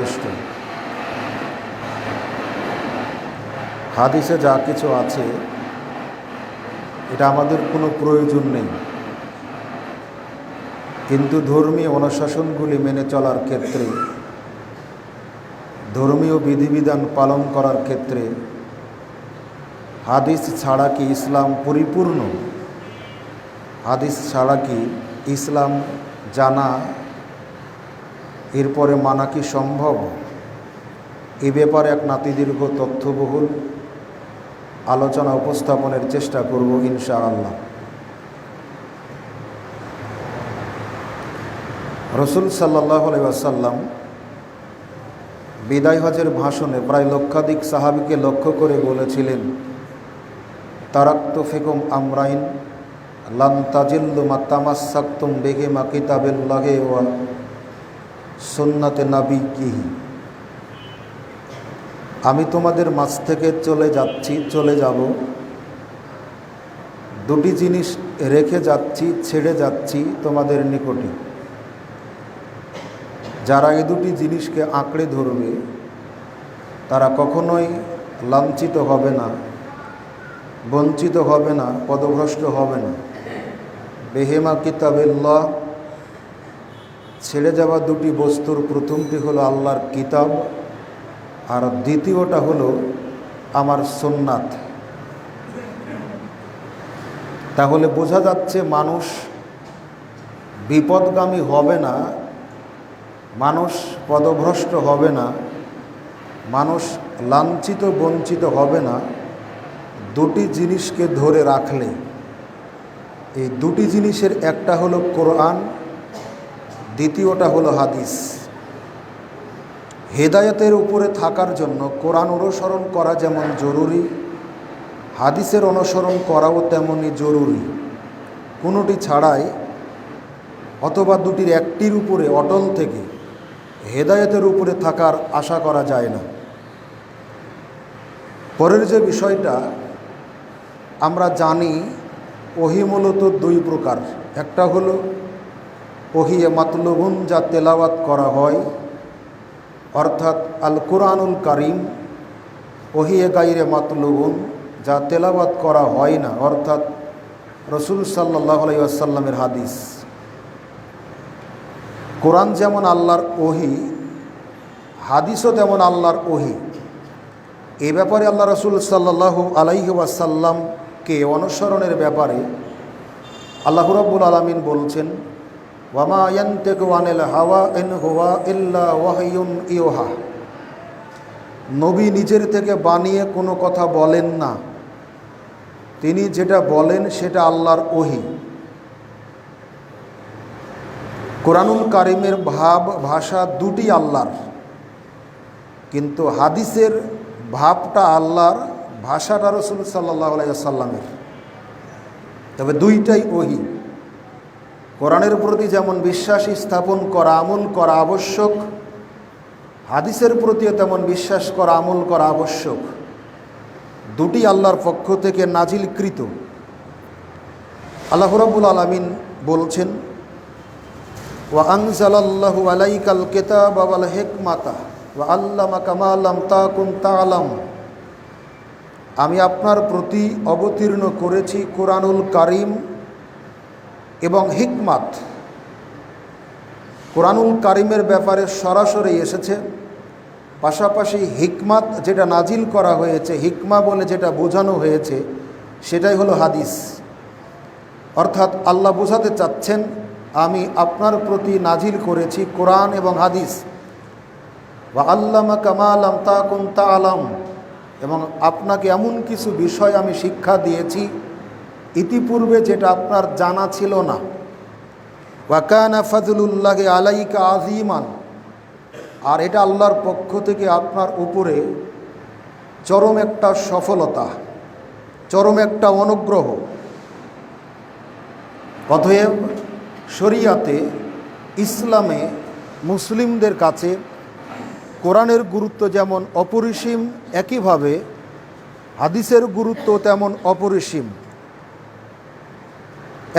যথেষ্ট। হাদিসে যা কিছু আছে এটা আমাদের কোনো প্রয়োজন নেই, কিন্তু ধর্মীয় অনুশাসনগুলি মেনে চলার ক্ষেত্রে, ধর্মীয় বিধিবিধান পালন করার ক্ষেত্রে হাদিস ছাড়া কি ইসলাম পরিপূর্ণ? হাদিস ছাড়া কি ইসলাম জানা এরপরে মানা কি সম্ভব? এ ব্যাপারে এক নাতিদীর্ঘ তথ্যবহুল আলোচনা উপস্থাপনের চেষ্টা করব ইনশাআল্লাহ। রাসূল সাল্লাল্লাহু আলাইহি ওয়াসাল্লাম বিদায় হজের ভাষণে প্রায় লক্ষাধিক সাহাবীকে লক্ষ্য করে বলেছিলেন, তারাকতু ফিকুম আমরাইন লান তাজিল্লু মা তামাসসাকতুম বিহিমা কিতাবিল্লাহি ওয়া সুন্নাতে নাবিয়্যিহি। আমি তোমাদের মাঝ থেকে চলে যাব, দুটি জিনিস রেখে যাচ্ছি, ছেড়ে যাচ্ছি তোমাদের নিকটে। যারা এই দুটি জিনিসকে আঁকড়ে ধরবে তারা কখনোই লাঞ্ছিত হবে না, বঞ্চিত হবে না, পদভ্রষ্ট হবে না। বেহেমা কিতাবিল্লাহ, ছেড়ে যাওয়া দুটি বস্তুর প্রথমটি হলো আল্লাহর কিতাব, আর দ্বিতীয়টা হলো আমার সুন্নাত। তাহলে বোঝা যাচ্ছে মানুষ বিপদগামী হবে না, মানুষ পদভ্রষ্ট হবে না, মানুষ লাঞ্ছিত বঞ্চিত হবে না দুটি জিনিসকে ধরে রাখলে। এই দুটি জিনিসের একটা হলো কোরআন, দ্বিতীয়টা হলো হাদিস। হেদায়েতের উপরে থাকার জন্য কোরআন অনুসরণ করা যেমন জরুরি, হাদিসের অনুসরণ করাও তেমনই জরুরি। কোনোটি ছাড়াই অথবা দুটির একটির উপরে অটল থেকে হেদায়েতের উপরে থাকার আশা করা যায় না। পরের যে বিষয়টা আমরা জানি, ওহী মূলত দুই প্রকার। একটা হলো ওহিয়ে মাতলুবুন, যা তেলাওয়াত করা হয়, অর্থাৎ আল কুরআনুল কারীম। ওহিয়ে গায়রে মাতলুবুন, যা তেলাওয়াত করা হয় না, অর্থাৎ রাসূল সাল্লাল্লাহু আলাইহি ওয়াসাল্লামের হাদিস। কোরআন যেমন আল্লাহর ওহী, হাদিসও তেমন আল্লাহর ওহী। এ ব্যাপারে আল্লাহ রাসূল সাল্লাল্লাহু আলাইহি ওয়াসাল্লামকে অনুসরণের ব্যাপারে আল্লাহ রাব্বুল আলামিন বলছেন, ওয়ামা ইয়ানতিকু আনিল হাওয়া ইন হুয়া ইল্লা ওয়াহয়ুন ইউহা। নবী নিজের থেকে বানিয়ে কোনো কথা বলেন না, তিনি যেটা বলেন সেটা আল্লাহর ওহী। কোরআনুল কারীমের ভাব ভাষা দুটি আল্লাহর, কিন্তু হাদিসের ভাবটা আল্লাহর, ভাষাটা রাসূল সাল্লাল্লাহু আলাইহি ওয়াসাল্লামের। তবে দুইটাই ওহী। কোরআনের প্রতি যেমন বিশ্বাস স্থাপন করা, আমল করা আবশ্যক, হাদিসের প্রতিও তেমন বিশ্বাস করা, আমল করা আবশ্যক। দুটি আল্লাহর পক্ষ থেকে নাজিলকৃত। আল্লাহ রাব্বুল আলামিন বলছেন, ওয়া আনজালাল্লাহু আলাইকাল কিতাবা ওয়াল হিকমাতা ওয়া আল্লামাকা মা লাম তাকুন তা'লাম। আমি আপনার প্রতি অবতীর্ণ করেছি কোরআনুল কারীম এবং হিকমাত। কোরআনুল কারীমের ব্যাপারে সরাসরি এসেছে, পাশাপাশি হিকমাত যেটা নাজিল করা হয়েছে, হিকমা বলে যেটা বোঝানো হয়েছে, সেটাই হলো হাদিস। অর্থাৎ আল্লাহ বোঝাতে চাচ্ছেন, আমি আপনার প্রতি নাজিল করেছি কোরআন এবং হাদিস। ওয়া আল্লামাকা মা লাম তাকুন তা'লাম, এবং আপনাকে এমন কিছু বিষয় আমি শিক্ষা দিয়েছি ইতিপূর্বে যেটা আপনার জানা ছিল না। ওয়া কানা ফাজলুল্লাহি আলাইকা আযীমান, আর এটা আল্লাহর পক্ষ থেকে আপনার উপরে চরম একটা সফলতা, চরম একটা অনুগ্রহ। অতএব শরিয়াতে, ইসলামে মুসলিমদের কাছে কোরআনের গুরুত্ব যেমন অপরিসীম, একইভাবে হাদিসের গুরুত্ব তেমন অপরিসীম।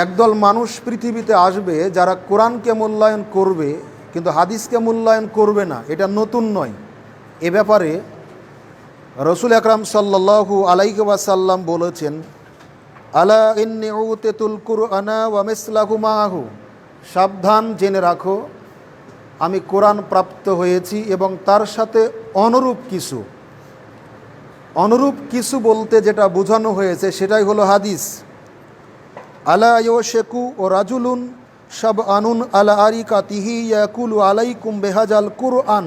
একদল মানুষ পৃথিবীতে আসবে যারা কোরআনকে মূল্যায়ন করবে, কিন্তু হাদিসকে মূল্যায়ন করবে না, এটা নতুন নয়। এ ব্যাপারে রসুল আকরাম সাল্লাল্লাহু আলাইহি ওয়াসাল্লাম বলেছেন, আলা ইন্নী উতিতুল কুরআনা ওয়া মিসলাহু মাআহু, সাবধান জেনে রাখো আমি কোরআন প্রাপ্ত হয়েছি এবং তার সাথে অনুরূপ কিছু বলতে যেটা বোঝানো হয়েছে সেটাই হলো হাদিস। আলা ইউশাকু ও রাজুলুন সব আনুন আলা আরিকাতিহি ইয়াকুলু আলাইকুম বেহাজাল কুরআন,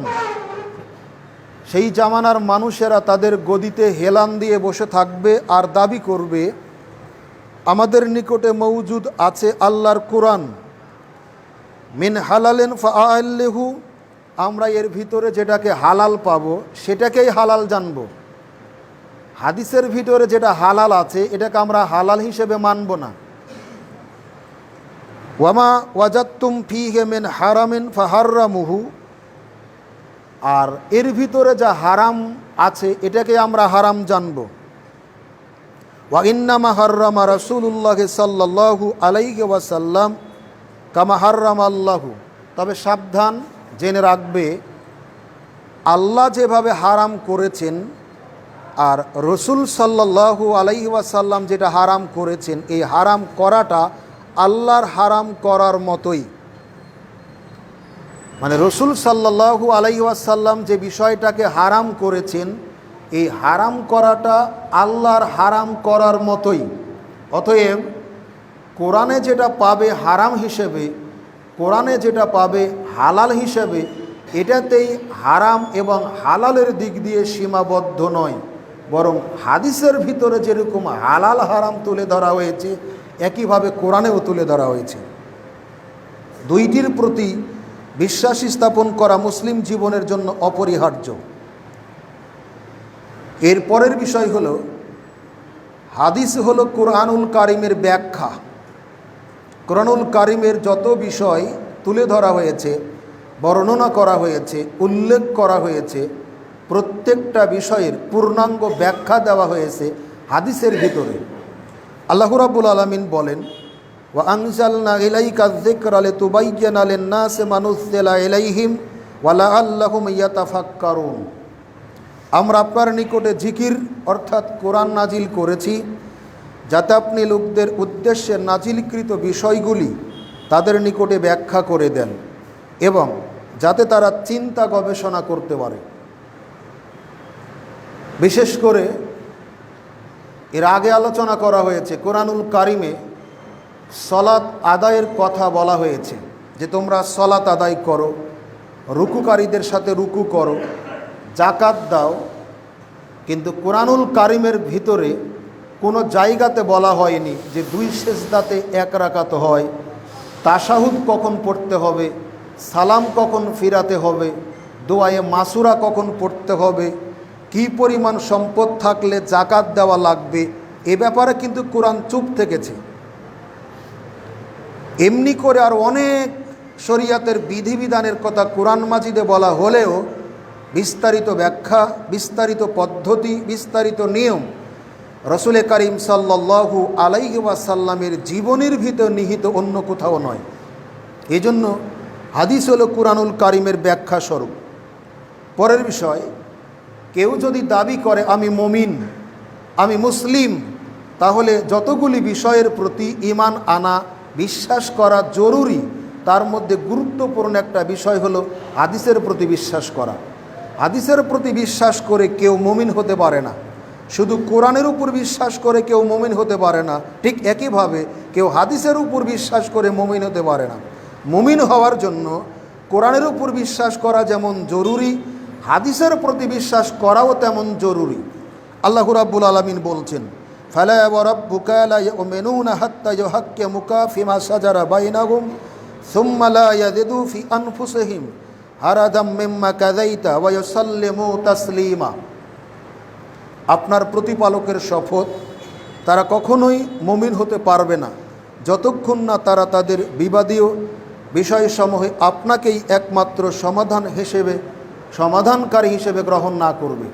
সেই জামানার মানুষেরা তাদের গদিতে হেলান দিয়ে বসে থাকবে আর দাবি করবে আমাদের নিকটে মওজুদ আছে আল্লাহর কোরআন, মিন হালালেন ফাআল্লিহু, আমরা এর ভিতরে যেটাকে হালাল পাবো সেটাকেই হালাল জানব। হাদিসের ভিতরে যেটা হালাল আছে এটাকে আমরা হালাল হিসেবে মানব না। ওয়ামা ওয়াজাত্তুম ফীহি মিন হারামিন ফাহাররামুহু, আর এর ভিতরে যা হারাম আছে এটাকে আমরা হারাম জানব। ওয়া ইন্নামা হাররামা রাসূলুল্লাহ সাল্লাল্লাহু আলাইহি ওয়াসাল্লাম কামা হাররামা আল্লাহু, তবে সাবধান জেনে রাখবে আল্লাহ যেভাবে হারাম করেছেন আর রসুল সাল্লাল্লাহু আলাইহি ওয়াসাল্লাম যেটা হারাম করেছেন, এই হারাম করাটা আল্লাহর হারাম করার মতোই। মানে রসুল সাল্লাল্লাহু আলাইহি ওয়াসাল্লাম যে বিষয়টাকে হারাম করেছেন এই হারাম করাটা আল্লাহর হারাম করার মতোই। অতএব কোরআনে যেটা পাবে হারাম হিসেবে, কোরআনে যেটা পাবে হালাল হিসেবে, এটাতেই হারাম এবং হালালের দিক দিয়ে সীমাবদ্ধ নয়, বরং হাদিসের ভিতরে যেরকম হালাল হারাম তুলে ধরা হয়েছে একইভাবে কোরআনেও তুলে ধরা হয়েছে। দুইটির প্রতি বিশ্বাস স্থাপন করা মুসলিম জীবনের জন্য অপরিহার্য। এর পরের বিষয় হলো হাদিস হলো কোরআনুল কারিমের ব্যাখ্যা। কোরআনুল কারিমের যত বিষয় তুলে ধরা হয়েছে, বর্ণনা করা হয়েছে, উল্লেখ করা হয়েছে, প্রত্যেকটা বিষয়ের পূর্ণাঙ্গ ব্যাখ্যা দেওয়া হয়েছে হাদিসের ভিতরে। আল্লাহ রাব্বুল আলামিন বলেন, ওয়া আনজালনা ইলাইকা যিকরা লিতুবাইয়িনা লিন-নাসি মা নুযিলা ইলাইহিম ওয়া লাআল্লাহুম ইয়াতাফাক্কারুন, আমরা আপনার নিকটে জিকির অর্থাৎ কোরআন নাজিল করেছি যাতে আপনি লোকদের উদ্দেশ্যে নাজিলকৃত বিষয়গুলি তাদের নিকটে ব্যাখ্যা করে দেন এবং যাতে তারা চিন্তা গবেষণা করতে পারে। বিশেষ করে এর আগে আলোচনা করা হয়েছে কোরআনুল কারিমে সলাত আদায়ের কথা বলা হয়েছে যে তোমরা সলাত আদায় করো, রুকুকারীদের সাথে রুকু করো, জাকাত দাও। কিন্তু কোরআনুল কারিমের ভিতরে কোনো জায়গাতে বলা হয়নি যে দুই সেজদাতে এক রাকাত হয়, তাশাহুদ কখন পড়তে হবে, সালাম কখন ফিরাতে হবে, দোয়ায়ে মাসুরা কখন পড়তে হবে, কি পরিমাণ সম্পদ থাকলে জাকাত দেওয়া লাগবে, এ ব্যাপারে কিন্তু কোরআন চুপ থেকেছে। এমনি করে আর অনেক শরিয়াতের বিধিবিধানের কথা কোরআন মাজিদে বলা হলেও বিস্তারিত ব্যাখ্যা, বিস্তারিত পদ্ধতি, বিস্তারিত নিয়ম রসুল করিম সাল্লাল্লাহু আলাইহি ওয়াসাল্লামের জীবনের ভিতর নিহিত অন্য কোথাও নয়। এজন্য হাদিস হলো কোরআনুল কারিমের ব্যাখ্যা স্বরূপ। পরের বিষয়, কেউ যদি দাবি করে আমি মুমিন, আমি মুসলিম, তাহলে যতগুলি বিষয়ের প্রতি ঈমান আনা, বিশ্বাস করা জরুরি, তার মধ্যে গুরুত্বপূর্ণ একটা বিষয় হলো হাদিসের প্রতি বিশ্বাস করা। হাদিসের প্রতি বিশ্বাস করে কেউ মুমিন হতে পারে না। শুধু কোরআনের উপর বিশ্বাস করে কেউ মুমিন হতে পারে না, ঠিক একইভাবে কেউ হাদিসের উপর বিশ্বাস করে মুমিন হতে পারে না। মুমিন হওয়ার জন্য কোরআনের উপর বিশ্বাস করা যেমন জরুরি, হাদিসের প্রতি বিশ্বাস করাও তেমন জরুরি। আল্লাহ রাব্বুল আলামিন বলছেন, ফালা ওয়া রাব্বুকা লা ইউমিনুনা হাত্তা ইউহাক্কিমুকা ফিমা শাজারা বাইনাহুম সুম্মা লা ইয়াজিদু ফি আনফুসিহিম হারাদাম মিম্মা কাযাইতা ওয়া ইউসাল্লিমু তাসলিমা। আপনার প্রতিপালকের শপথ, তারা কখনোই মুমিন হতে পারবে না যতক্ষণ না তারা তাদের বিবাদীয় বিষয়সমূহে আপনাকেই একমাত্র সমাধানকারী হিসেবে গ্রহণ না করবে।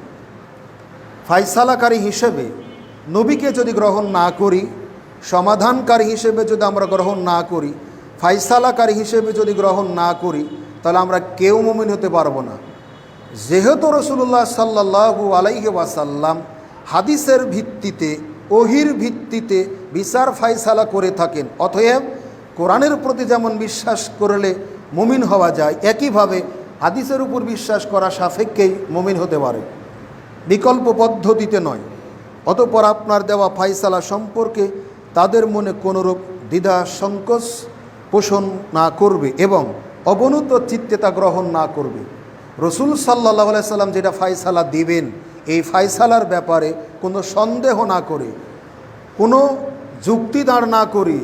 ফায়সালাকারী হিসেবে নবীকে যদি গ্রহণ না করি, সমাধানকারী হিসেবে যদি আমরা গ্রহণ না করি, ফায়সালাকারী হিসেবে যদি গ্রহণ না করি, তাহলে আমরা কেউ মুমিন হতে পারবো না। যেহেতু রাসূলুল্লাহ সাল্লাল্লাহু আলাইহি ওয়াসাল্লাম হাদিসের ভিত্তিতে, ওহির ভিত্তিতে বিচার ফায়সালা করে থাকেন, অতএব কোরআনের প্রতি যেমন বিশ্বাস করলে মুমিন হওয়া যায়, একইভাবে হাদিসের উপর বিশ্বাস করা সাপেক্ষেই মুমিন হতে পারে, বিকল্প পদ্ধতিতে নয়। অতঃপর আপনার দেওয়া ফায়সালা সম্পর্কে তাদের মনে কোনোরূপ দ্বিধা সংকোচ পোষণ না করবে এবং অবনত চিত্তে তা গ্রহণ না করবে। রসুল সাল্লাল্লাহু আলাইহি সাল্লাম যেটা ফায়সালা দিবেন, এই ফায়সালার ব্যাপারে কোনো সন্দেহ না করে, কোনো যুক্তি দাঁড় না করে,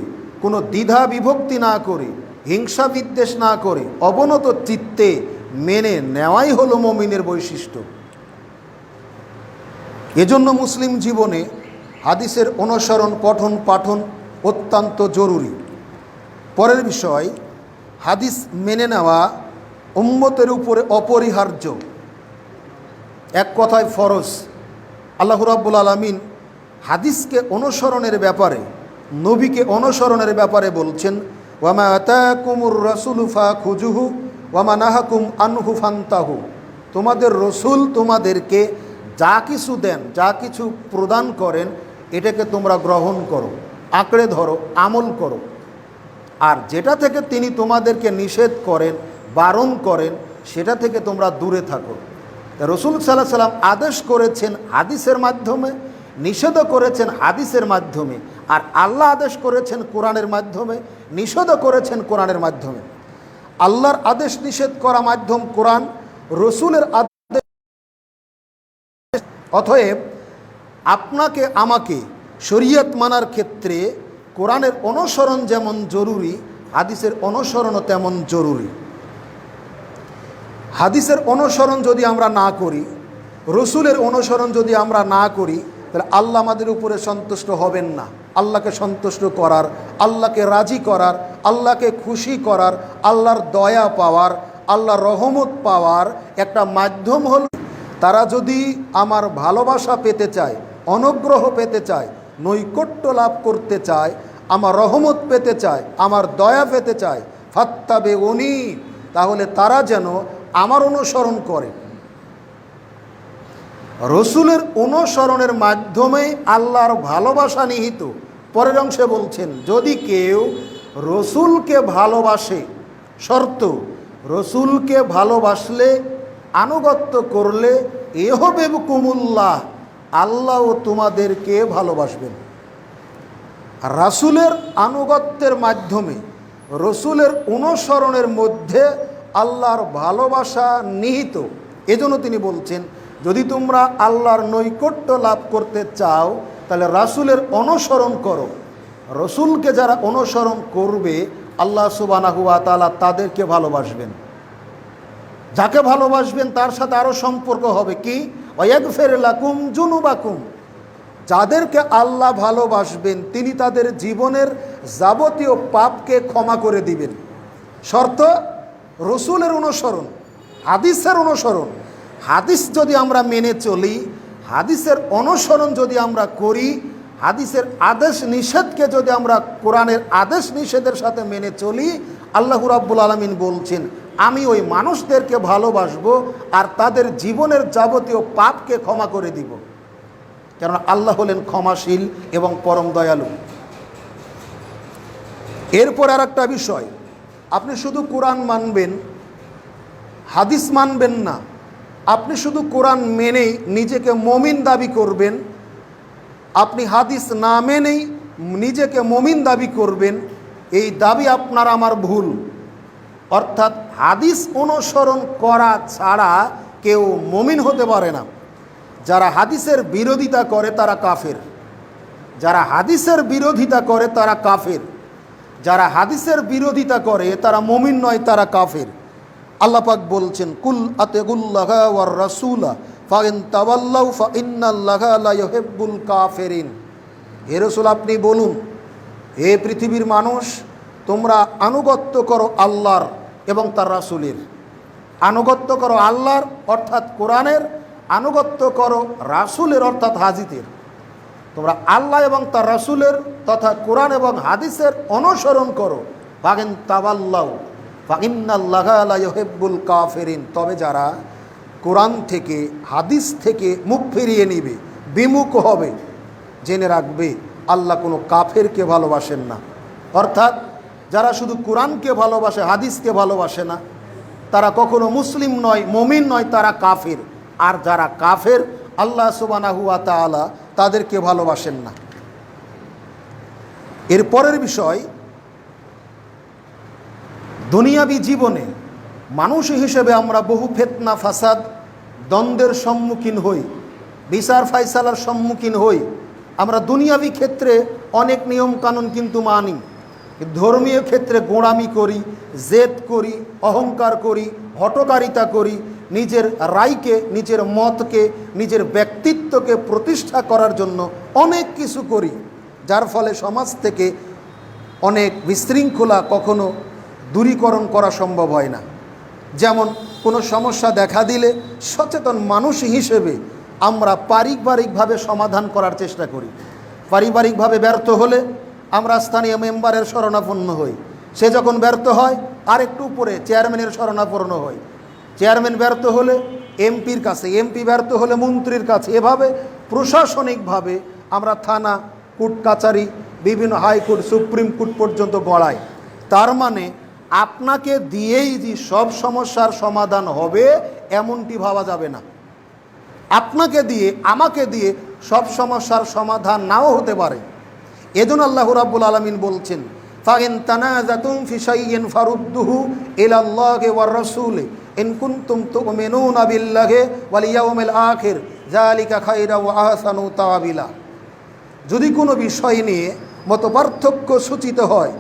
কোনো দ্বিধা বিভক্তি না করে, হিংসা বিদ্বেষ না করে অবনত চিত্তে মেনে নেওয়াই হলো মুমিনের বৈশিষ্ট্য। এজন্য মুসলিম জীবনে হাদিসের অনুসরণ, পঠন পাঠন অত্যন্ত জরুরি। পরের বিষয়, হাদিস মেনে নেওয়া উম্মতের উপরে অপরিহার্য, এক কথায় ফরজ। আল্লাহ রাব্বুল আলামিন হাদিসকে অনুসরণের ব্যাপারে, নবীকে অনুসরণের ব্যাপারে বলছেন, ওয়ামা আতাকুমুর রাসূলু ফাখুযুহু ওয়ামা নাহাকুম আনহু ফান্তাহু। তোমাদের রসুল তোমাদেরকে যা কিছু দেন, যা কিছু প্রদান করেন, এটাকে তোমরা গ্রহণ করো, আঁকড়ে ধরো, আমল করো। আর যেটা থেকে তিনি তোমাদেরকে নিষেধ করেন, বারণ করেন, সেটা থেকে তোমরা দূরে থাকো। রসুল সাল্লাল্লাহু আলাইহি সাল্লাম আদেশ করেছেন হাদিসের মাধ্যমে, নিষেধও করেছেন হাদিসের মাধ্যমে, আর আল্লাহ আদেশ করেছেন কোরআনের মাধ্যমে, নিষেধও করেছেন কোরআনের মাধ্যমে। আল্লাহর আদেশ নিষেধ করা মাধ্যম কোরআন, রসুলের আদেশ। অতএব আপনাকে আমাকে শরীয়ত মানার ক্ষেত্রে কোরআনের অনুসরণ যেমন জরুরি, হাদিসের অনুসরণও তেমন জরুরি। হাদিসের অনুসরণ যদি আমরা না করি, রসুলের অনুসরণ যদি আমরা না করি, তাহলে আল্লাহ আমাদের উপরে সন্তুষ্ট হবেন না। আল্লাহকে সন্তুষ্ট করার, আল্লাহকে রাজি করার, আল্লাহকে খুশি করার, আল্লাহর দয়া পাওয়ার, আল্লাহর রহমত পাওয়ার একটা মাধ্যম হল, তারা যদি আমার ভালোবাসা পেতে চায়, অনুগ্রহ পেতে চায়, নৈকট্য লাভ করতে চায়, আমার রহমত পেতে চায়, আমার দয়া পেতে চায়, ফাত্তাবিউনি, তাহলে তারা যেন আমার অনুসরণ করে। রসুলের অনুসরণের মাধ্যমে আল্লাহর ভালোবাসা নিহিত। পরের অংশে বলছেন, যদি কেউ রসুলকে ভালোবাসে, শর্ত রসুলকে ভালোবাসলে, আনুগত্য করলে, ইউহিব্বুকুমুল্লাহ, আল্লাহও তোমাদেরকে ভালোবাসবেন। রাসূলের আনুগত্যের মাধ্যমে, রসুলের অনুসরণের মধ্যে আল্লাহর ভালোবাসা নিহিত। এজন্য তিনি বলছেন, যদি তোমরা আল্লাহর নৈকট্য লাভ করতে চাও, তাহলে রাসূলের অনুসরণ করো। রসুলকে যারা অনুসরণ করবে, আল্লাহ সুবহানাহু ওয়া তাআলা তাদেরকে ভালোবাসবেন। যাকে ভালোবাসবেন তার সাথে আরও সম্পর্ক হবে কি, ওয়াগফির লাকুম যুনুবাকুম। যাদেরকে আল্লাহ ভালোবাসবেন, তিনি তাদের জীবনের যাবতীয় পাপকে ক্ষমা করে দিবেন। শর্ত রসুলের অনুসরণ, হাদিসের অনুসরণ। হাদিস যদি আমরা মেনে চলি, হাদিসের অনুসরণ যদি আমরা করি, হাদিসের আদেশ নিষেধকে যদি আমরা কোরআনের আদেশ নিষেধের সাথে মেনে চলি, আল্লাহ রাব্বুল আলামিন বলছেন, আমি ওই মানুষদেরকে ভালোবাসবো আর তাদের জীবনের যাবতীয় পাপকে ক্ষমা করে দিব। কারণ আল্লাহ হলেন ক্ষমাশীল এবং পরম দয়ালু। এরপর আর একটা বিষয়, আপনি শুধু কোরআন মানবেন, হাদিস মানবেন না। আপনি শুধু কোরআন মেনেই নিজেকে মুমিন দাবি করবেন, আপনি হাদিস না মেনেই নিজেকে মুমিন দাবি করবেন, এই দাবি আপনার আমার ভুল। অর্থাৎ হাদিস অনুসরণ করা ছাড়া কেউ মুমিন হতে পারে না। যারা হাদিসের বিরোধিতা করে তারা কাফের, যারা হাদিসের বিরোধিতা করে তারা কাফের, যারা হাদিসের বিরোধিতা করে তারা মুমিন নয়, তারা কাফের। আল্লাহ পাক বলছেন, কুল আতিউল্লাহা ওয়ার রাসূলা ফাইন তাওয়াল্লাউ ফাইন্নাল্লাহা লা ইউহিব্বুল কাফিরিন। হে রাসূল, আপনি বলুন, হে পৃথিবীর মানুষ, তোমরা আনুগত্য করো আল্লাহর এবং তার রাসূলের। আনুগত্য করো আল্লাহর অর্থাৎ কোরআনের, আনুগত্য করো রাসূলের অর্থাৎ হাদিসের। তোমরা আল্লাহ এবং তার রাসূলের তথা কোরআন এবং হাদিসের অনুসরণ করো। ফাইন তাওয়াল্লাউ, ফাইন্নাল্লাহা লা ইউহিব্বুল কাফিরিন, তবে যারা কোরআন থেকে হাদিস থেকে মুখ ফিরিয়ে নিবে, বিমুখ হবে, জেনে রাখবে আল্লাহ কোনো কাফেরকে ভালোবাসেন না। অর্থাৎ যারা শুধু কোরআনকে ভালোবাসে, হাদিসকে ভালোবাসে না, তারা কখনো মুসলিম নয়, মুমিন নয়, তারা কাফের। আর যারা কাফের আল্লাহ সুবহানাহু ওয়া তাআলা তাদেরকে ভালোবাসেন না। এর পরের বিষয়, দুনিয়াবী জীবনে মানুষ হিসেবে আমরা বহু ফিতনা ফাসাদ দ্বন্দ্বের সম্মুখীন হই, বিচার ফায়সালার সম্মুখীন হই। আমরা দুনিয়াবী ক্ষেত্রে অনেক নিয়ম কানুন কিন্তু মানি, ধর্মীয় ক্ষেত্রে গোঁড়ামি করি, জেদ করি, অহংকার করি, হঠকারিতা করি, নিজের রায়কে, নিজের মতকে, নিজের ব্যক্তিত্বকে প্রতিষ্ঠা করার জন্য অনেক কিছু করি, যার ফলে সমাজ থেকে অনেক বিশৃঙ্খলা কখনো দূরীকরণ করা সম্ভব হয় না। যেমন কোনো সমস্যা দেখা দিলে সচেতন মানুষ হিসেবে আমরা পারিবারিকভাবে সমাধান করার চেষ্টা করি। পারিবারিকভাবে ব্যর্থ হলে আমরা স্থানীয় মেম্বারের শরণাপন্ন হই, সে যখন ব্যর্থ হয় আরেকটু উপরে চেয়ারম্যানের শরণাপন্ন হই, চেয়ারম্যান ব্যর্থ হলে এমপির কাছে, এমপি ব্যর্থ হলে মন্ত্রীর কাছে। এভাবে প্রশাসনিকভাবে আমরা থানা, কোর্ট কাচারি, বিভিন্ন হাইকোর্ট, সুপ্রিম কোর্ট পর্যন্ত গড়াই। তার মানে আপনাকে দিয়েই যে সব সমস্যার সমাধান হবে এমনটি ভাবা যাবে না। আপনাকে দিয়ে, আমাকে দিয়ে সব সমস্যার সমাধান নাও হতে পারে। এজন্য আল্লাহ রাব্বুল আলামিন বলছেন, ফাইন তানাযাতুম ফি শাইইন ফারুদ্দুহু ইলাল্লাহি ওয়ার রাসূলি ইন কুনতুম তুমিনুনা বিল্লাহি ওয়াল ইয়াউমিল আখির যালিকা খায়রা ওয়া আহসানু তাওয়িলা। যদি কোনো বিষয় নিয়ে মতপার্থক্য সূচিত হয়,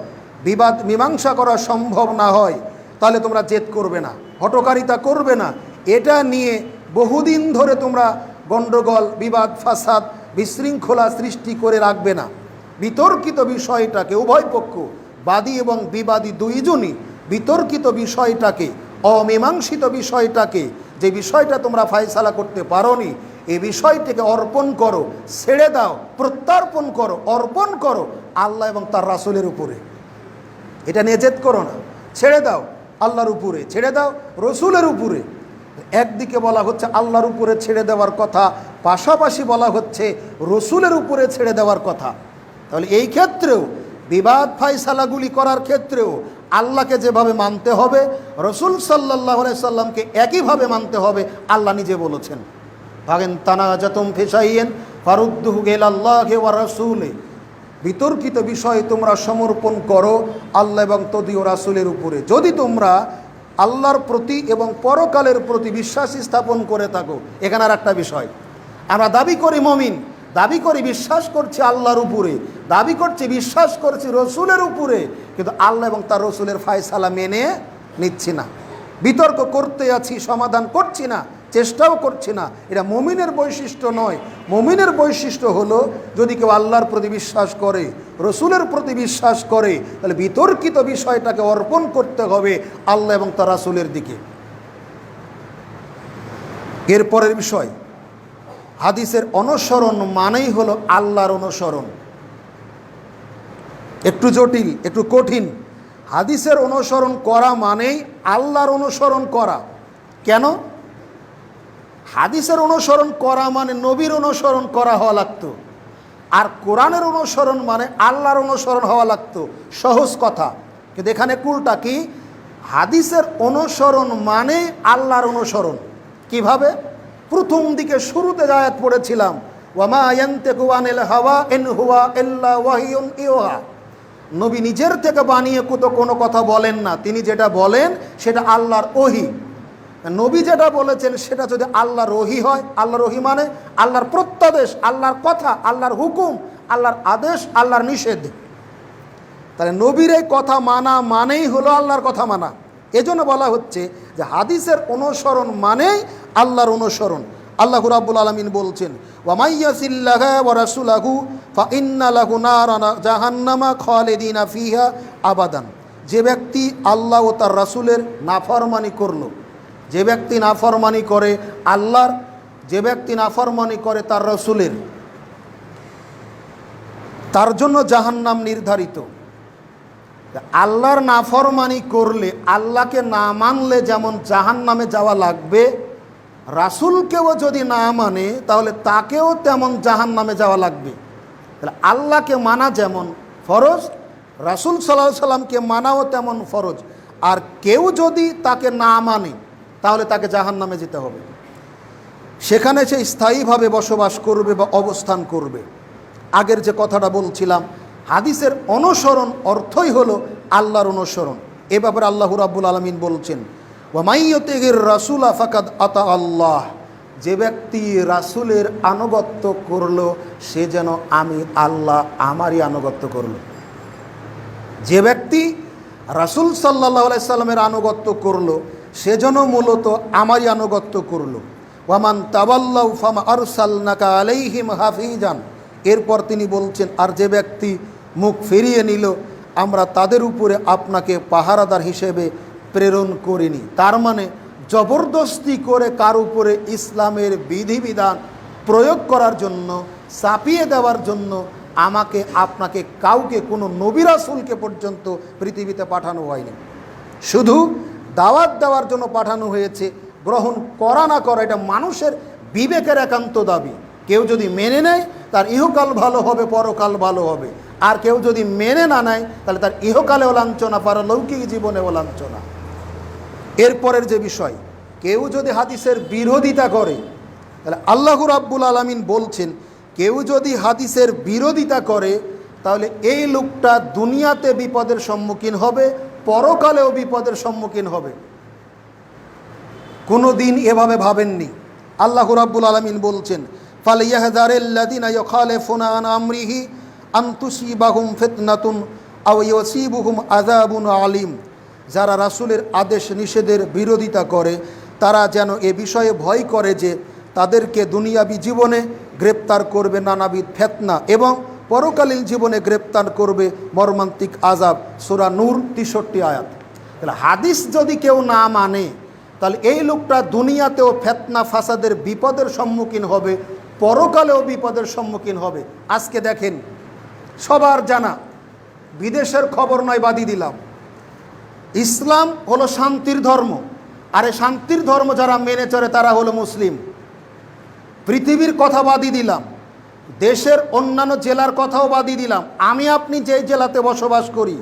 বিবাদ মীমাংসা করা সম্ভব না হয়, তাহলে তোমরা জেদ করবে না, হঠকারিতা করবে না। এটা নিয়ে বহুদিন ধরে তোমরা গণ্ডগোল, বিবাদ ফাসাদ, বিশৃঙ্খলা সৃষ্টি করে রাখবে না। বিতর্কিত বিষয়টাকে উভয় পক্ষ, বাদী এবং বিবাদী দুইজনই বিতর্কিত বিষয়টাকে, অমীমাংসিত বিষয়টাকে, যে বিষয়টা তোমরা ফায়সালা করতে পারোনি, এই বিষয়টিকে অর্পণ করো, ছেড়ে দাও, প্রত্যার্পণ করো, অর্পণ করো আল্লাহ এবং তার রাসূলের উপরে। এটা নিয়ে জেদ করো না, ছেড়ে দাও আল্লাহর উপরে, ছেড়ে দাও রসুলের উপরে। একদিকে বলা হচ্ছে আল্লাহর উপরে ছেড়ে দেওয়ার কথা, পাশাপাশি বলা হচ্ছে রসুলের উপরে ছেড়ে দেওয়ার কথা। তাহলে এই ক্ষেত্রেও, বিবাদ ফায়সালাগুলি করার ক্ষেত্রেও আল্লাহকে যেভাবে মানতে হবে, রসুল সাল্লাল্লাহু আলাইহি সাল্লামকে একইভাবে মানতে হবে। আল্লাহ নিজে বলেছেন, ফাইন তানাযাতুম ফি শাইইন ফারুদ্দুহু ইলাল্লাহি ওয়া রাসূলি, বিতর্কিত বিষয় তোমরা সমর্পণ করো আল্লাহ এবং তদীয় রাসূলের উপরে। যদি তোমরা আল্লাহর প্রতি এবং পরকালের প্রতি বিশ্বাস স্থাপন করে থাকো। এখানে আর একটা বিষয়, আমরা দাবি করি মুমিন, দাবি করি বিশ্বাস করছি আল্লাহর উপরে, দাবি করছি বিশ্বাস করছি রসুলের উপরে, কিন্তু আল্লাহ এবং তার রসুলের ফায়সালা মেনে নিচ্ছি না, বিতর্ক করতে আছি, সমাধান করছি না, চেষ্টাও করছি না। এটা মুমিনের বৈশিষ্ট্য নয়। মুমিনের বৈশিষ্ট্য হলো, যদি কেউ আল্লাহর প্রতি বিশ্বাস করে, রসুলের প্রতি বিশ্বাস করে, তাহলে বিতর্কিত বিষয়টাকে অর্পণ করতে হবে আল্লাহ এবং তার রাসূলের দিকে। এরপরের বিষয়, হাদিসের অনুসরণ মানেই হলো আল্লাহর অনুসরণ। একটু জটিল, একটু কঠিন। হাদিসের অনুসরণ করা মানেই আল্লাহর অনুসরণ করা। কেন? হাদিসের অনুসরণ করা মানে নবীর অনুসরণ করা হওয়া লাগতো, আর কোরআনের অনুসরণ মানে আল্লাহর অনুসরণ হওয়া লাগতো। সহজ কথা, কিন্তু এখানে কুলটা কি? হাদিসের অনুসরণ মানে আল্লাহর অনুসরণ। কিভাবে? প্রথম দিকে শুরুতে আয়াত পড়েছিলাম, ওয়ামা ইয়ানতিকু আনিল হাওয়া ইন হুয়া ইল্লা ওয়াহিয়ুন ইউহা। নবী নিজের থেকে বানিয়ে কোনো কথা বলেন না, তিনি যেটা বলেন সেটা আল্লাহর ওহী। নবী যেটা বলেছেন সেটা যদি আল্লাহর ওহী হয়, আল্লাহর ওহী মানে আল্লাহর প্রত্যাদেশ, আল্লাহর কথা, আল্লাহর হুকুম, আল্লাহর আদেশ, আল্লাহর নিষেধ। তাহলে নবীর এই কথা মানা মানেই হলো আল্লাহর কথা মানা। এজন্য বলা হচ্ছে যে হাদিসের অনুসরণ মানেই আল্লাহর অনুসরণ। আল্লাহ রাব্বুল আলামিন বলছেন, ওয়া মাইয়াসিল্লাহা ওয়া রাসূলাহু ফাইন্না লাহু নারান জাহান্নামা খালিদিনা ফিহা আবাদান। যে ব্যক্তি আল্লাহ ও তার রাসূলের নাফরমানি করলো, যে ব্যক্তি নাফরমানি করে আল্লাহর, যে ব্যক্তি নাফরমানি করে তার রাসূলের, তার জন্য জাহান্নাম নির্ধারিত। আল্লাহর নাফরমানি করলে, আল্লাহকে না মানলে যেমন জাহান্নামে যাওয়া লাগবে, রাসূলকেও যদি না মানে তাহলে তাকেও তেমন জাহান্নামে যাওয়া লাগবে। তাহলে আল্লাহকে মানা যেমন ফরজ, রাসূল সাল্লাল্লাহু আলাইহি সাল্লামকে মানাও তেমন ফরজ। আর কেউ যদি তাকে না মানে তাহলে তাকে জাহান্নামে যেতে হবে, সেখানে সে স্থায়ীভাবে বসবাস করবে বা অবস্থান করবে। আগের যে কথাটা বলছিলাম, হাদিসের অনুসরণ অর্থই হলো আল্লাহর অনুসরণ। এ ব্যাপারে আল্লাহ রাব্বুল আলামিন বলছেন, ওয়া মাইয়ুতির রাসূলা ফাকাদ আতা আল্লাহ, যে ব্যক্তি রাসূলের আনুগত্য করলো সে যেন আমি আল্লাহ আমারই আনুগত্য করলো। যে ব্যক্তি রাসূল সাল্লাল্লাহু আলাইহি সাল্লামের আনুগত্য করলো সে যেন মূলত আমারই আনুগত্য করলো। ওয়ামান তাওয়াল্লাউ ফামা আরসালনাকা আলাইহিম হাফিজান, এরপর তিনি বলছেন, আর যে ব্যক্তি মুখ ফিরিয়ে নিল আমরা তাদের উপরে আপনাকে পাহারাদার হিসেবে প্রেরণ করিনি। তার মানে জবরদস্তি করে কার উপরে ইসলামের বিধিবিধান প্রয়োগ করার জন্য, চাপিয়ে দেওয়ার জন্য আমাকে আপনাকে কাউকে, কোনো নবী রাসূলকে পর্যন্ত পৃথিবীতে পাঠানো হয়নি। শুধু দাওয়াত দেওয়ার জন্য পাঠানো হয়েছে। গ্রহণ করা না করা এটা মানুষের বিবেকের একান্ত দাবি। কেউ যদি মেনে নেয় তার ইহকাল ভালো হবে, পরকাল ভালো হবে। আর কেউ যদি মেনে না নেয় তাহলে তার ইহকালেও লাঞ্ছনা, পারলৌকিক জীবনেও লাঞ্ছনা। এরপরের যে বিষয়, কেউ যদি হাদিসের বিরোধিতা করে তাহলে আল্লাহ রাব্বুল আলামিন বলছেন, কেউ যদি হাদিসের বিরোধিতা করে তাহলে এই লোকটা দুনিয়াতে বিপদের সম্মুখীন হবে, পরকালেও বিপদের সম্মুখীন হবে। কোনো দিন এভাবে ভাবেননি। আল্লাহ রাব্বুল আলামিন বলছেন, ফালিয়াহযারিল্লাযিনা ইউখালিফুনা আন আমরিহি আন তুসিবাহুম ফিতনাতুন আও ইউসিবুহুম আযাবুন আলীম, যারা রাসূলের আদেশ নিষেধের বিরোধিতা করে তারা যেন এ বিষয়ে ভয় করে যে তাদেরকে দুনিয়াবী জীবনে গ্রেপ্তার করবে নানাবিধ ফিতনা এবং পরকালীন জীবনে গ্রেপ্তার করবে মর্মান্তিক আযাব। সূরা নূর 63 আয়াত। তাহলে হাদিস যদি কেউ না মানে তাহলে এই লোকটা দুনিয়াতেও ফিতনা ফাসাদের বিপদের সম্মুখীন হবে, পরকালেও বিপদের সম্মুখীন হবে। আজকে দেখেন, সবার জানা, বিদেশের খবর নয়, বাদি দিলাম, ইসলাম হলো শান্তির ধর্ম। আর এই শান্তির ধর্ম যারা মেনে চলে তারা হলো মুসলিম। পৃথিবীর কথা বাদি দিলাম, দেশের অন্যান্য জেলার কথাও বাদি দিলাম। আমি আপনি যেই জেলাতে বসবাস করি,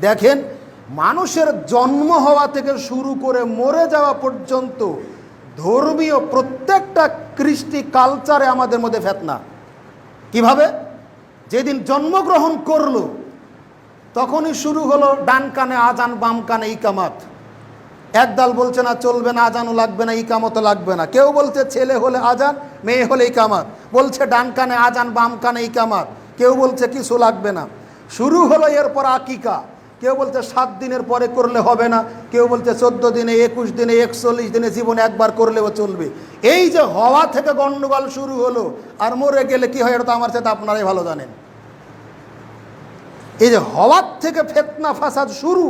দেখেন মানুষের জন্ম হওয়া থেকে শুরু করে মরে যাওয়া পর্যন্ত ধর্মীয় প্রত্যেকটা কৃষ্টি কালচারে আমাদের মধ্যে ফিতনা। কিভাবে? যেদিন জন্মগ্রহণ করলো তখনই শুরু হলো ডান কানে আজান, বাম কানে ইকামাত। একদল বলছে না চলবে না, আজানও লাগবে না, ইকামতও লাগবে না। কেউ বলছে ছেলে হলে আজান, মেয়ে হলে ইকামাত। বলছে ডান কানে আজান, বাম কানে ইকামাত। কেউ বলছে কিছু লাগবে না। শুরু হলো এরপর আকিকা। কেউ বলছে 7 দিনের পরে করলে হবে না, কেউ বলছে 14 দিনে, 21 দিনে, 41 দিনে, জীবনে একবার করলেও চলবে। এই যে হওয়া থেকে গণ্ডগোল শুরু হলো, আর মরে গেলে কি হয় এটা তো আমার সাথে আপনারাই ভালো জানেন। এই যে হওয়ার থেকে ফিতনা ফাসাদ শুরু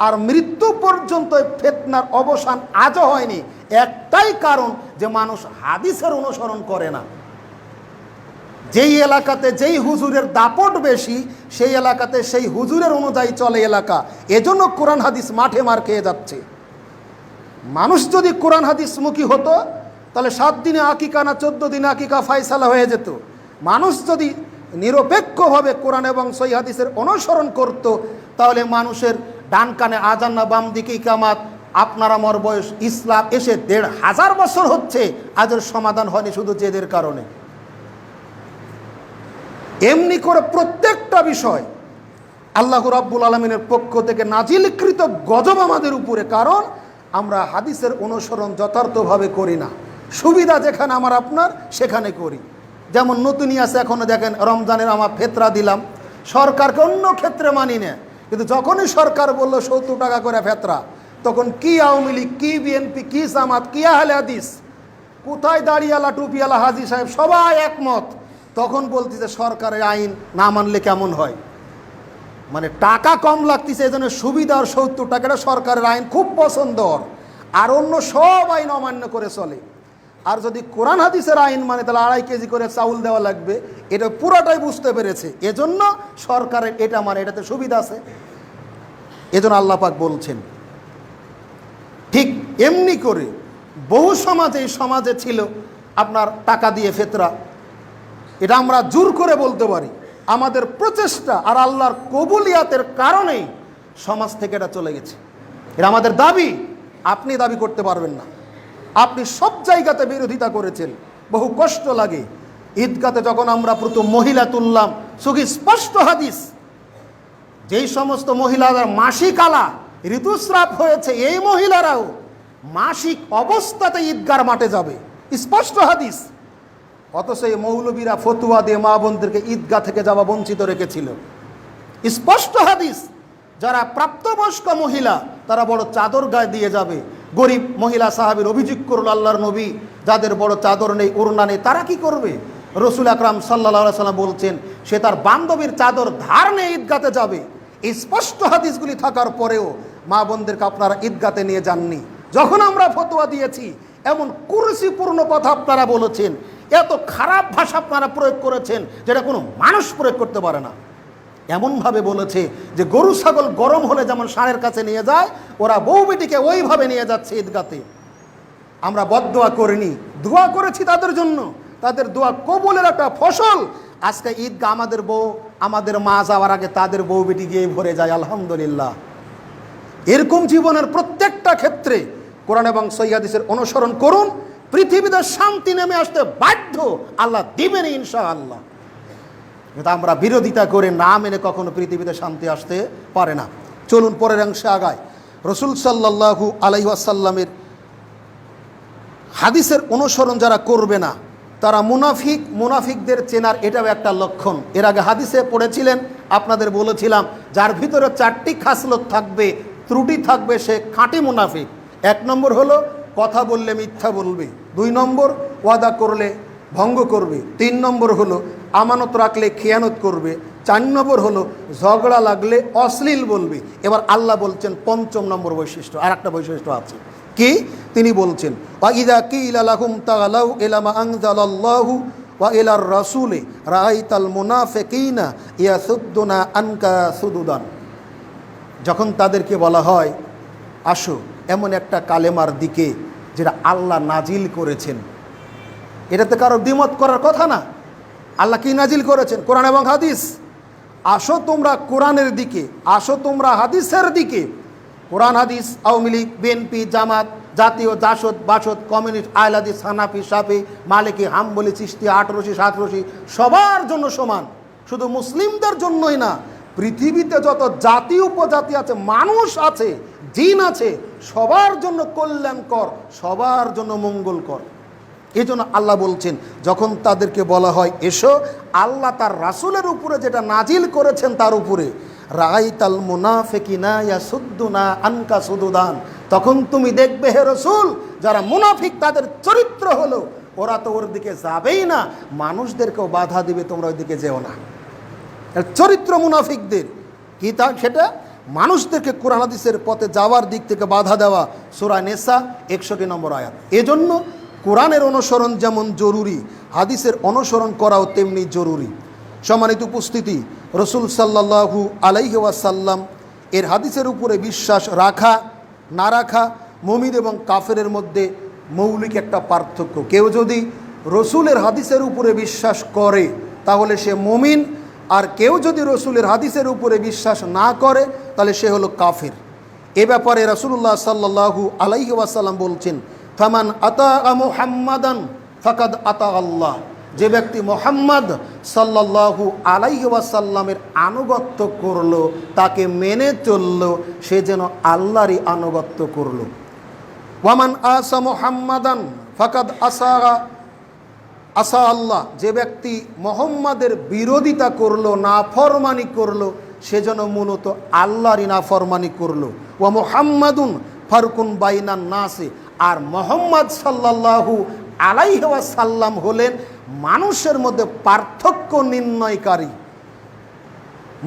আর মৃত্যু পর্যন্ত ফিতনার অবসান আজও হয়নি। একটাই কারণ যে মানুষ হাদিসের অনুসরণ করে না। যেই এলাকাতে যেই হুজুরের দাপট বেশি সেই এলাকাতে সেই হুজুরের অনুযায়ী চলে এলাকা। এজন্য কোরআন হাদিস মাঠে মার খেয়ে যাচ্ছে। মানুষ যদি কোরআন হাদিসমুখী হতো তাহলে 7 দিনে আকিকা না 14 দিনে আকিকা ফায়সালা হয়ে যেত। মানুষ যদি নিরপেক্ষভাবে কোরআন এবং সহিহ হাদিসের অনুসরণ করত তাহলে মানুষের ডান কানে আজান না বাম দিকে ইকামাত। আপনার আমার বয়স ইসলাম এসে 1500 বছর হচ্ছে, আজের সমাধান হয়নি শুধু জেদের কারণে। এমনি করে প্রত্যেকটা বিষয় আল্লাহ রাব্বুল আলামিনের পক্ষ থেকে নাজিলকৃত গজব আমাদের উপরে, কারণ আমরা হাদিসের অনুসরণ যথার্থভাবে করি না। সুবিধা যেখানে আমার আপনার সেখানে করি। যেমন নতুনই আছে, এখনও দেখেন রমজানের আমার ফেতরা দিলাম, সরকারকে অন্য ক্ষেত্রে মানি না, কিন্তু যখনই সরকার বলল 70 টাকা করে ফেতরা, তখন কি আওয়ামী লীগ, কি বিএনপি, কি জামাত, কি আহলে হাদিস, কোথায় দাড়িওয়ালা টুপিওয়ালা হাজি সাহেব সবাই একমত। তখন বলতেছে সরকারের আইন না মানলে কেমন হয়। মানে টাকা কম লাগতেছে এই জন্য সুবিধা, আর 70 টাকাটা সরকারের আইন খুব পছন্দর, আর অন্য সব আইন অমান্য করে চলে। আর যদি কোরআন হাদিসের আইন মানে তাহলে 2.5 কেজি করে চাউল দেওয়া লাগবে। এটা পুরোটাই বুঝতে পেরেছে, এজন্য সরকারের এটা মানে এটাতে সুবিধা আছে। এজন্য আল্লাহ পাক বলছেন, ঠিক এমনি করে বহু সমাজে, এই সমাজে ছিল আপনার টাকা দিয়ে ফেতরা। এটা আমরা জোর করে বলতে পারি, আমাদের প্রচেষ্টা আর আল্লাহর কবুলিয়াতের কারণেই সমাজ থেকে এটা চলে গেছে। এটা আমাদের দাবি, আপনি দাবি করতে পারবেন না। আপনি সব জায়গাতে বিরোধিতা করেছেন, বহু কষ্ট লাগে। ঈদগাতে যখন আমরা প্রথম মহিলা তুললাম, সুস্পষ্ট হাদিস, যেই সমস্ত মহিলাদের মাসিক আলা ঋতুস্রাব হয়েছে, এই মহিলারাও মাসিক অবস্থাতে ঈদগার মাঠে যাবে, স্পষ্ট হাদিস। অথচ এই মৌলবীরা ফতুয়া দিয়ে মা বোনদেরকে ঈদগাহ থেকে যাওয়া বঞ্চিত রেখেছিল, স্পষ্ট হাদিস। যারা প্রাপ্তবয়স্ক মহিলা তারা বড় চাদর গায়ে দিয়ে যাবে। গরিব মহিলা সাহাবীর অভিযোগ করল আল্লাহর নবী, যাদের বড় চাদর নেই, ওড়না নেই, তারা কি করবে? রসুল আকরাম সাল্লাল্লাহু আলাইহি সাল্লাম বলছেন, সে তার বান্ধবীর চাদর ধার নিয়ে ঈদগাতে যাবে। এই স্পষ্ট হাদিসগুলি থাকার পরেও মা বোনদেরকে আপনারা ঈদগাতে নিয়ে যাননি। যখন আমরা ফতোয়া দিয়েছি, এমন কুরসিপূর্ণ কথা আপনারা বলেছেন, এত খারাপ ভাষা আপনারা প্রয়োগ করেছেন যেটা কোনো মানুষ প্রয়োগ করতে পারে না। এমনভাবে বলেছে যে গরু ছাগল গরম হলে যেমন ষাঁড়ের কাছে নিয়ে যায়, ওরা বউ বেটিকে ওইভাবে নিয়ে যাচ্ছে ঈদগাতে। আমরা বদদোয়া করিনি, দোয়া করেছি তাদের জন্য, তাদের দোয়া কবুলের একটা ফসল। আজকে ঈদগাহ আমাদের বউ, আমাদের মা যাওয়ার আগে তাদের বউ বেটি গিয়ে ভরে যায়, আলহামদুলিল্লাহ। এরকম জীবনের প্রত্যেকটা ক্ষেত্রে কোরআন এবং সহিহ হাদিসের অনুসরণ করুন, পৃথিবীতে শান্তি নেমে আসতে বাধ্য, আল্লাহ দিবেন ইনশাআল্লাহ। কিন্তু আমরা বিরোধিতা করে না মেনে কখনো পৃথিবীতে শান্তি আসতে পারে না। চলুন পরের অংশে আগায়। রসুল সাল্লাল্লাহু আলাইহি ওয়াসাল্লামের হাদিসের অনুসরণ যারা করবে না তারা মুনাফিক। মুনাফিকদের চেনার এটাও একটা লক্ষণ। এর আগে হাদিসে পড়েছিলেন, আপনাদের বলেছিলাম, যার ভিতরে 4টি খাসলত থাকবে, ত্রুটি থাকবে, সে খাঁটি মুনাফিক। 1 নম্বর হলো কথা বললে মিথ্যা বলবে, 2 নম্বর ওয়াদা করলে ভঙ্গ করবে, 3 নম্বর হলো আমানত রাখলে খেয়ানত করবে, 4 নম্বর হলো ঝগড়া লাগলে অশ্লীল বলবে। এবার আল্লাহ বলছেন 5ম নম্বর বৈশিষ্ট্য, আর একটা বৈশিষ্ট্য আছে কি? তিনি বলছেন, ওয়া ইযা কিলা লাহুম তাআলাউ ইলা মা আনজালাল্লাহু ওয়া ইলার রাসূলি রাআইতাল মুনাফিকিনা ইয়াসুদ্দুনা আনকা সুদুদান। যখন তাদেরকে বলা হয় আসো এমন একটা কালেমার দিকে যেটা আল্লাহ নাজিল করেছেন, এটাতে কারো দ্বিমত করার কথা না। আল্লাহ কি নাজিল করেছেন? কোরআন এবং হাদিস। আসো তোমরা কোরআনের দিকে, আসো তোমরা হাদিসের দিকে। কোরআন হাদিস, আওয়ামী লীগ, বিএনপি, জামাত, জাতীয়, জাসদ, বাসদ, কমিউনিস্ট, আহলে হাদিস, হানাফি, শাফি, মালিকি, হাম্বলি, চিশতি, আটরশি, সাতরশি, সবার জন্য সমান। শুধু মুসলিমদের জন্যই না, পৃথিবীতে যত জাতি উপজাতি আছে, মানুষ আছে, জিন আছে, সবার জন্য কল্যাণকর, সবার জন্য মঙ্গলকর। এই জন্য আল্লাহ বলছেন, যখন তাদেরকে বলা হয় এসো, আল্লাহ তার রাসূলের উপরে যেটা নাজিল করেছেন তার উপরে, রাআইতাল মুনাফিকিনা ইয়াসুদ্দুনা আনকা সুদুদান, তখন তুমি দেখবে হে রাসূল, যারা মুনাফিক তাদের চরিত্র হলো ওরা তো ওর দিকে যাবেই না, মানুষদেরকেও বাধা দিবে, তোমরা ওই দিকে যেও না। চরিত্র মুনাফিকদের কি তা সেটা মানুষদেরকে কোরআন হাদিসের পথে যাওয়ার দিক থেকে বাধা দেওয়া। সূরা নিসা 61 নম্বর আয়াত। এজন্য কোরআনের অনুসরণ যেমন জরুরি, হাদিসের অনুসরণ করাও তেমনি জরুরি। সম্মানিত উপস্থিতি, রসুল সাল্লাল্লাহু আলাইহি ওয়াসাল্লাম এর হাদিসের উপরে বিশ্বাস রাখা না রাখা মুমিন এবং কাফেরের মধ্যে মৌলিক একটা পার্থক্য। কেউ যদি রসুলের হাদিসের উপরে বিশ্বাস করে তাহলে সে মুমিন, আর কেউ যদি রসুলের হাদিসের উপরে বিশ্বাস না করে তাহলে সে হলো কাফের। এ ব্যাপারে রাসূলুল্লাহ সাল্লাল্লাহু আলাইহি ওয়াসাল্লাম বলছেন, ফামান আতা মুহাম্মাদান ফাকাদ আতা আল্লাহ, যে ব্যক্তি মুহাম্মদ সাল্লাল্লাহু আলাইহি ওয়াসাল্লামের আনুগত্য করলো, তাকে মেনে চললো, সে যেন আল্লাহরই আনুগত্য করলো। ওয়ামান আসা মুহাম্মাদান ফাকাদ আসা আল্লাহ, যে ব্যক্তি মুহাম্মাদের বিরোধিতা করলো, নাফরমানি করলো, সে যেন মূলত আল্লাহরই নাফরমানি করলো। ওয়া মুহাম্মাদুন ফারকুন বাইনান নাসি, আর মুহাম্মদ সাল্লাল্লাহু আলাইহি ওয়াসাল্লাম হলেন মানুষের মধ্যে পার্থক্য নির্ণয়কারী।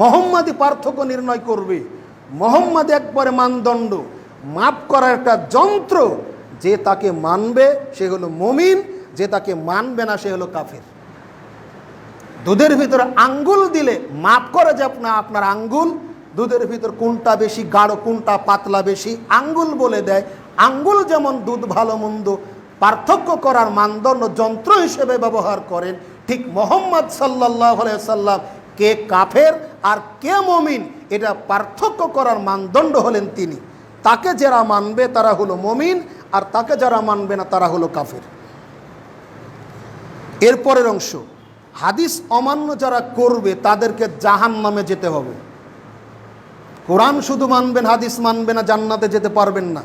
মুহাম্মাদই পার্থক্য নির্ণয় করবে। মুহাম্মদ একবারে মানদণ্ড, মাপ করার একটা যন্ত্র। যে তাকে মানবে সে হলো মুমিন, যে তাকে মানবে না সে হলো কাফের। দুধের ভিতরে আঙ্গুল দিলে মাপ করে যে আপনার আঙ্গুল, দুধের ভিতর কোনটা বেশি গাঢ়, কোনটা পাতলা বেশি আঙ্গুল বলে দেয়। আঙ্গুল যেমন দুধ ভালো মন্দ পার্থক্য করার মানদণ্ড যন্ত্র হিসেবে ব্যবহার করেন, ঠিক মোহাম্মদ সাল্লাল্লাহু আলাইহি সাল্লাম কে কাফের আর কে মুমিন এটা পার্থক্য করার মানদণ্ড হলেন তিনি। তাকে যারা মানবে তারা হলো মুমিন, আর তাকে যারা মানবে না তারা হলো কাফের। এরপরের অংশ, হাদিস অমান্য যারা করবে তাদেরকে জাহান্নামে যেতে হবে। কোরআন শুধু মানবেন, হাদিস মানবে না, জান্নাতে যেতে পারবেন না।